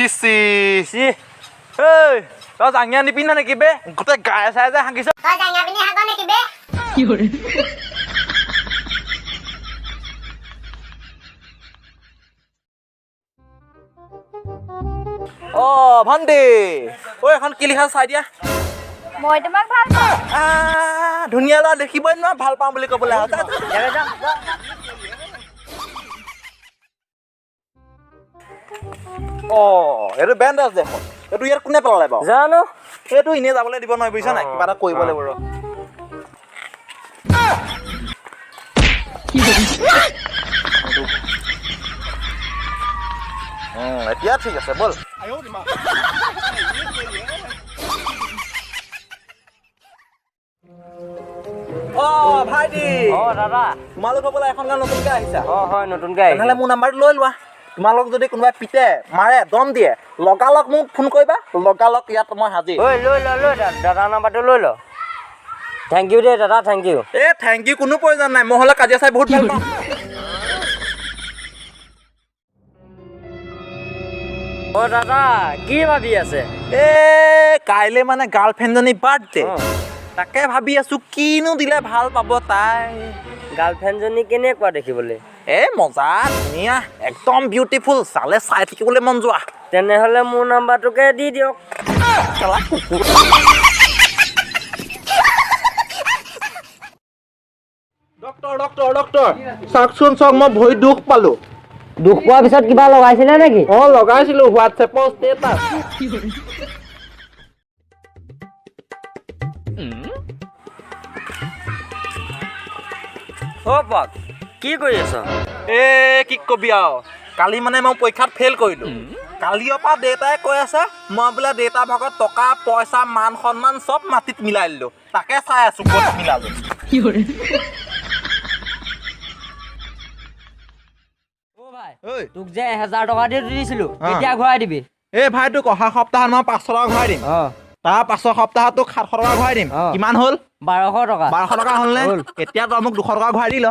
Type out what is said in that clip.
CC C ঐ তই জাঙিয়া নিপিন্ধা নেকি বে গোটেই গায়ে চাই যে হাগিছ তই জাঙিয়া পিন্ধি হাগ নেকি বে অ ভণ্টি ঐ এখন কি লিখা চাই দিয়া মই তোমাক ভাল পাওঁ ধুনীয়া ল'ৰা দেখিবই নহয় ভাল পাওঁ বুলি ক'বলৈ এইটো বেণ্ডেজ দেখোন এইটো ইয়াত কোনে পেলালে বাৰু জানো এইটো এনেই যাবলৈ দিব নহয় বুজিছা নাই কিবা এটা কৰিব লাগিব ৰ এতিয়া ঠিক আছে বল অ ভাইটি অ দাদা তোমালোকৰ বোলে এখন গান নতুনকৈ আহিছা অ হয় নতুনকৈ তেনেহ'লে মোৰ নাম্বাৰটো লৈ লোৱা তোমালোক যদি কোনোবাই পিটে মাৰে দম দিয়ে লগালগ মোক ফোন কৰিবা লগালগ ইয়াত মই হাজিৰ ঐ লৈ দাদা নাম্বাৰটো লৈ ল থেংক ইউ দেই দাদা thank U a thank U কোনো প্ৰয়োজন নাই মই হ'লে কাজিয়া চাই বহুত ভাল পাওঁ অ দাদা কি ভাবি আছে এ কাইলৈ মানে গাৰ্লফ্ৰেণ্ডজনী বাৰ্থডে তাকে ভাবি আছো কিনো দিলে ভাল পাব তাই গাৰ্লফ্ৰেণ্ডজনী কেনেকুৱা দেখিবলৈ এ মজা ধুনীয়া একদম বিউটিফুল চালে চাই থাকিবলৈ মন যোৱা তেনেহ'লে মোৰ নাম্বাৰটোকে দি দিয়ক ডক্টৰ চাওকচোন চাওক মই ভৰিত দুখ পালো দুখ পোৱাৰ পিছত কিবা লগাইছিলে নেকি অ লগাইছিলো হোৱাটছএপৰ ষ্টেটাছ পাক কি কৰি আছ এ কি কবি আৰু কালি মানে মই পৰীক্ষাত ফেইল কৰিলো কালিৰ পৰা দেউতাই কৈ আছে মই বোলে দেউতাৰ ভাগত টকা পইচা মান সন্মান চব মাটিত মিলাই দিলো তাকে চাই আছো ক'ত মিলালো তোক যে 1000 টকা দি দিছিলো এতিয়া ঘূৰাই দিবি এই ভাই তোক অহা সপ্তাহত মই 500 টকা ঘূৰাই দিম তাৰ পাছৰ সপ্তাহত তোক 700 টকা ঘূৰাই দিম কিমান হ'ল 1200 টকা 1200 টকা হ'ল নে এতিয়া তই মোক 200 টকা ঘূৰাই দি ল